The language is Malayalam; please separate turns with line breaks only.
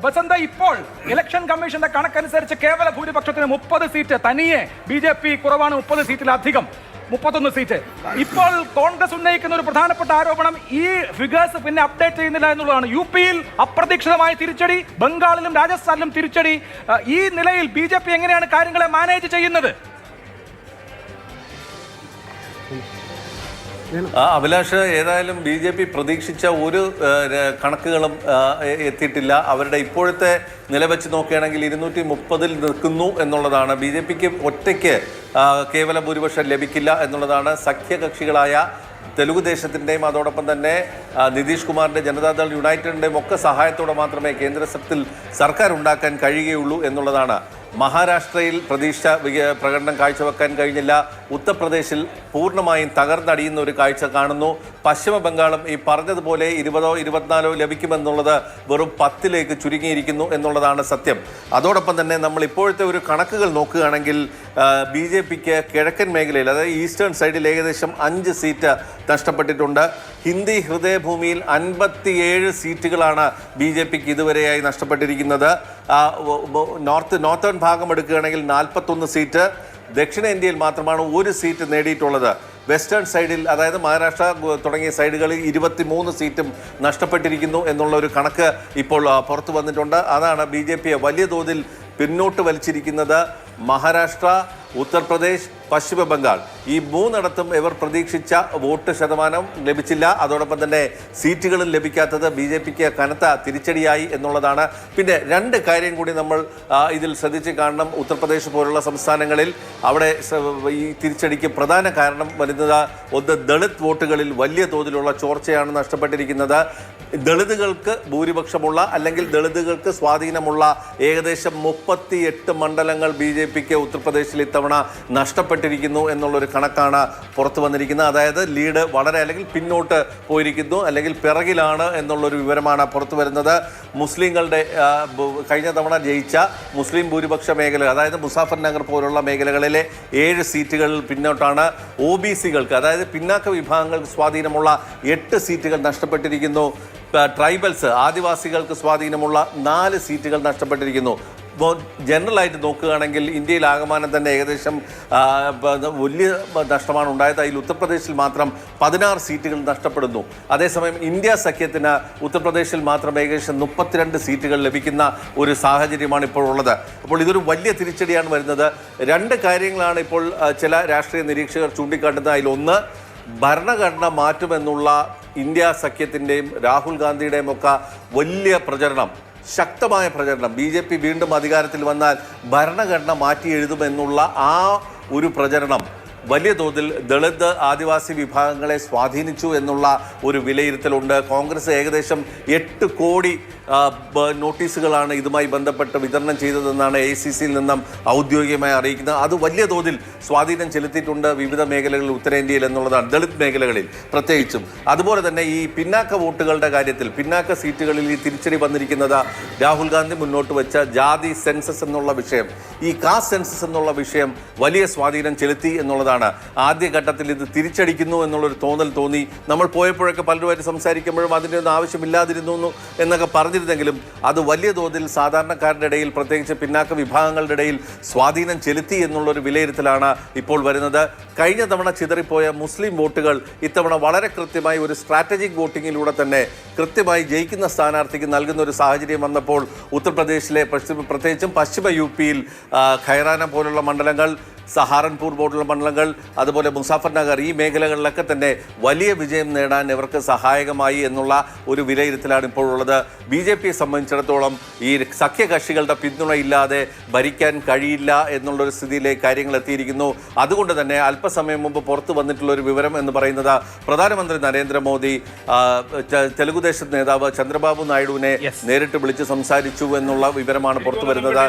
ബസന്ത ഇപ്പോൾ ഇലക്ഷൻ കമ്മീഷന്റെ കണക്കനുസരിച്ച് കേവല ഭൂരിപക്ഷത്തിന് 30 സീറ്റ് തനിയെ BJP കുറവാണ്, 30 സീറ്റിലധികം 31 സീറ്റ്. ഇപ്പോൾ കോൺഗ്രസ് ഉന്നയിക്കുന്ന ഒരു പ്രധാനപ്പെട്ട ആരോപണം ഈ ഫിഗേഴ്സ് പിന്നെ അപ്ഡേറ്റ് ചെയ്യുന്നില്ല എന്നുള്ളതാണ്. UP-യിൽ അപ്രതീക്ഷിതമായ തിരിച്ചടി, ബംഗാളിലും രാജസ്ഥാനിലും തിരിച്ചടി. ഈ നിലയിൽ BJP എങ്ങനെയാണ് കാര്യങ്ങളെ മാനേജ് ചെയ്യുന്നത്?
അഭിലാഷ്, ഏതായാലും BJP പ്രതീക്ഷിച്ച ഒരു കണക്കുകളും എത്തിയിട്ടില്ല. അവരുടെ ഇപ്പോഴത്തെ നില വെച്ച് നോക്കുകയാണെങ്കിൽ 230-ൽ നിൽക്കുന്നു എന്നുള്ളതാണ്. BJPക്ക് ഒറ്റയ്ക്ക് കേവല ഭൂരിപക്ഷം ലഭിക്കില്ല എന്നുള്ളതാണ്. സഖ്യകക്ഷികളായ തെലുഗുദേശത്തിൻ്റെയും അതോടൊപ്പം തന്നെ നിതീഷ് കുമാറിൻ്റെ ജനതാദൾ യുണൈറ്റഡിൻ്റെയും ഒക്കെ സഹായത്തോടെ മാത്രമേ കേന്ദ്രത്തിൽ സർക്കാർ ഉണ്ടാക്കാൻ കഴിയുകയുള്ളൂ എന്നുള്ളതാണ്. മഹാരാഷ്ട്രയിൽ പ്രകടനം കാഴ്ചവെക്കാൻ കഴിഞ്ഞില്ല. ഉത്തർപ്രദേശിൽ പൂർണ്ണമായും തകർന്നടിയുന്ന ഒരു കാഴ്ച കാണുന്നു. പശ്ചിമ ബംഗാളും ഈ പറഞ്ഞതുപോലെ 20-ഓ 24-ഓ ലഭിക്കുമെന്നുള്ളത് വെറും 10-ലേക്ക് ചുരുങ്ങിയിരിക്കുന്നു എന്നുള്ളതാണ് സത്യം. അതോടൊപ്പം തന്നെ നമ്മൾ ഇപ്പോഴത്തെ ഒരു കണക്കുകൾ നോക്കുകയാണെങ്കിൽ BJPക്ക് കിഴക്കൻ മേഖലയിൽ, അതായത് ഈസ്റ്റേൺ സൈഡിൽ ഏകദേശം 5 സീറ്റ് നഷ്ടപ്പെട്ടിട്ടുണ്ട്. ഹിന്ദി ഹൃദയഭൂമിയിൽ 57 സീറ്റുകളാണ് BJPക്ക് ഇതുവരെയായി നഷ്ടപ്പെട്ടിരിക്കുന്നത്. നോർത്തേൺ ഭാഗം എടുക്കുകയാണെങ്കിൽ 41 സീറ്റ്. ദക്ഷിണേന്ത്യയിൽ മാത്രമാണ് 1 സീറ്റ് നേടിയിട്ടുള്ളത്. വെസ്റ്റേൺ സൈഡിൽ, അതായത് മഹാരാഷ്ട്ര തുടങ്ങിയ സൈഡുകളിൽ 23 സീറ്റും നഷ്ടപ്പെട്ടിരിക്കുന്നു എന്നുള്ള ഒരു കണക്ക് ഇപ്പോൾ പുറത്തു വന്നിട്ടുണ്ട്. അതാണ് BJPയെ വലിയ തോതിൽ പിന്നോട്ട് വലിച്ചിരിക്കുന്നത്. മഹാരാഷ്ട്ര, ഉത്തർപ്രദേശ്, പശ്ചിമ ബംഗാൾ ഈ 3ഇടത്തും ഇവർ പ്രതീക്ഷിച്ച വോട്ട് ശതമാനം ലഭിച്ചില്ല. അതോടൊപ്പം തന്നെ സീറ്റുകളും ലഭിക്കാത്തത് BJPക്ക് കനത്ത തിരിച്ചടിയായി എന്നുള്ളതാണ്. പിന്നെ 2 കാര്യം കൂടി നമ്മൾ ഇതിൽ ശ്രദ്ധിച്ച് കാണണം. ഉത്തർപ്രദേശ് പോലുള്ള സംസ്ഥാനങ്ങളിൽ അവിടെ ഈ തിരിച്ചടിക്ക് പ്രധാന കാരണം വരുന്നത് ഒന്ന്, ദളിത് വോട്ടുകളിൽ വലിയ തോതിലുള്ള ചോർച്ചയാണ് നഷ്ടപ്പെട്ടിരിക്കുന്നത്. ദളിതുകൾക്ക് ഭൂരിപക്ഷമുള്ള അല്ലെങ്കിൽ ദളിതുകൾക്ക് സ്വാധീനമുള്ള ഏകദേശം 38 മണ്ഡലങ്ങൾ BJPക്ക് ഉത്തർപ്രദേശിൽ ഇത്തവണ നഷ്ടപ്പെട്ടിരിക്കുന്നു എന്നുള്ളൊരു കണക്കാണ് പുറത്തു വന്നിരിക്കുന്നത്. അതായത് ലീഡ് വളരെ അല്ലെങ്കിൽ പിന്നോട്ട് പോയിരിക്കുന്നു, അല്ലെങ്കിൽ പിറകിലാണ് എന്നുള്ളൊരു വിവരമാണ് പുറത്തു വരുന്നത്. മുസ്ലിങ്ങളുടെ കഴിഞ്ഞ തവണ ജയിച്ച മുസ്ലിം ഭൂരിപക്ഷ മേഖല, അതായത് മുസാഫർ നഗർ പോലുള്ള മേഖലകളിലെ 7 സീറ്റുകളിൽ പിന്നോട്ടാണ്. OBC-കൾക്ക്, അതായത് പിന്നാക്ക വിഭാഗങ്ങൾക്ക് സ്വാധീനമുള്ള 8 സീറ്റുകൾ നഷ്ടപ്പെട്ടിരിക്കുന്നു. ട്രൈബൽസ്, ആദിവാസികൾക്ക് സ്വാധീനമുള്ള 4 സീറ്റുകൾ നഷ്ടപ്പെട്ടിരിക്കുന്നു. ജനറലായിട്ട് നോക്കുകയാണെങ്കിൽ ഇന്ത്യയിൽ ആകമാനം തന്നെ ഏകദേശം വലിയ നഷ്ടമാണ് ഉണ്ടായത്. അതിൽ ഉത്തർപ്രദേശിൽ മാത്രം 16 സീറ്റുകൾ നഷ്ടപ്പെടുന്നു. അതേസമയം ഇന്ത്യ സഖ്യത്തിന് ഉത്തർപ്രദേശിൽ മാത്രം ഏകദേശം 32 സീറ്റുകൾ ലഭിക്കുന്ന ഒരു സാഹചര്യമാണ് ഇപ്പോൾ ഉള്ളത്. അപ്പോൾ ഇതൊരു വലിയ തിരിച്ചടിയാണ് വരുന്നത്. 2 കാര്യങ്ങളാണ് ഇപ്പോൾ ചില രാഷ്ട്രീയ നിരീക്ഷകർ ചൂണ്ടിക്കാട്ടുന്നത്. അതിലൊന്ന്, ഭരണഘടന മാറ്റുമെന്നുള്ള ഇന്ത്യ സഖ്യത്തിൻ്റെയും രാഹുൽ ഗാന്ധിയുടെയും ഒക്കെ വലിയ പ്രചരണം, ശക്തമായ പ്രചരണം. BJP വീണ്ടും അധികാരത്തിൽ വന്നാൽ ഭരണഘടന മാറ്റി എഴുതുമെന്നുള്ള ആ ഒരു പ്രചരണം വലിയ തോതിൽ ദളിത് ആദിവാസി വിഭാഗങ്ങളെ സ്വാധീനിച്ചു എന്നുള്ള ഒരു വിലയിരുത്തലുണ്ട്. കോൺഗ്രസ് ഏകദേശം 8 കോടി നോട്ടീസുകളാണ് ഇതുമായി ബന്ധപ്പെട്ട് വിതരണം ചെയ്തതെന്നാണ് AICC-യിൽ നിന്നും ഔദ്യോഗികമായി അറിയിക്കുന്നത്. അത് വലിയ തോതിൽ സ്വാധീനം ചെലുത്തിയിട്ടുണ്ട് വിവിധ മേഖലകളിൽ, ഉത്തരേന്ത്യയിൽ എന്നുള്ളതാണ്, ദളിത് മേഖലകളിൽ പ്രത്യേകിച്ചും. അതുപോലെ തന്നെ ഈ പിന്നാക്ക വോട്ടുകളുടെ കാര്യത്തിൽ, പിന്നാക്ക സീറ്റുകളിൽ ഈ തിരിച്ചടി വന്നിരിക്കുന്നത് രാഹുൽ ഗാന്ധി മുന്നോട്ട് വെച്ച ജാതി സെൻസസ് എന്നുള്ള വിഷയം, ഈ കാസ്റ്റ് സെൻസസ് എന്നുള്ള വിഷയം വലിയ സ്വാധീനം ചെലുത്തി എന്നുള്ളതാണ്. ആദ്യഘട്ടത്തിൽ ഇത് തിരിച്ചടിക്കുന്നു എന്നുള്ളൊരു തോന്നൽ തോന്നി. നമ്മൾ പോയപ്പോഴൊക്കെ പലരുമായിട്ട് സംസാരിക്കുമ്പോഴും അതിൻ്റെ ഒന്നും ആവശ്യമില്ലാതിരുന്നു എന്നൊക്കെ പറഞ്ഞിരുന്നെങ്കിലും അത് വലിയ തോതിൽ സാധാരണക്കാരുടെ ഇടയിൽ, പ്രത്യേകിച്ച് പിന്നാക്ക വിഭാഗങ്ങളുടെ ഇടയിൽ സ്വാധീനം ചെലുത്തി എന്നുള്ളൊരു വിലയിരുത്തലാണ് ഇപ്പോൾ വരുന്നത്. കഴിഞ്ഞ തവണ ചിതറിപ്പോയ മുസ്ലിം വോട്ടുകൾ ഇത്തവണ വളരെ കൃത്യമായി ഒരു സ്ട്രാറ്റജിക് വോട്ടിങ്ങിലൂടെ തന്നെ കൃത്യമായി ജയിക്കുന്ന സ്ഥാനാർത്ഥിക്ക് നൽകുന്ന ഒരു സാഹചര്യം വന്നപ്പോൾ ഉത്തർപ്രദേശിലെ പ്രത്യേകിച്ചും പശ്ചിമ UP-യിൽ ഖൈറാന പോലുള്ള മണ്ഡലങ്ങൾ, സഹാറൻപൂർ പോലുള്ള മണ്ഡലങ്ങൾ, അതുപോലെ മുസാഫർ നഗർ, ഈ മേഖലകളിലൊക്കെ തന്നെ വലിയ വിജയം നേടാൻ ഇവർക്ക് സഹായകമായി എന്നുള്ള ഒരു വിലയിരുത്തലാണ് ഇപ്പോഴുള്ളത്. BJPയെ സംബന്ധിച്ചിടത്തോളം ഈ സഖ്യകക്ഷികളുടെ പിന്തുണയില്ലാതെ ഭരിക്കാൻ കഴിയില്ല എന്നുള്ളൊരു സ്ഥിതിയിലേക്ക് കാര്യങ്ങൾ എത്തിയിരിക്കുന്നു. അതുകൊണ്ട് തന്നെ അല്പസമയം മുമ്പ് പുറത്തു വന്നിട്ടുള്ള ഒരു വിവരം എന്ന് പറയുന്നത്, പ്രധാനമന്ത്രി നരേന്ദ്രമോദി തെലുഗുദേശ നേതാവ് ചന്ദ്രബാബു നായിഡുവിനെ നേരിട്ട് വിളിച്ച് സംസാരിച്ചു എന്നുള്ള വിവരമാണ് പുറത്തു വരുന്നത്.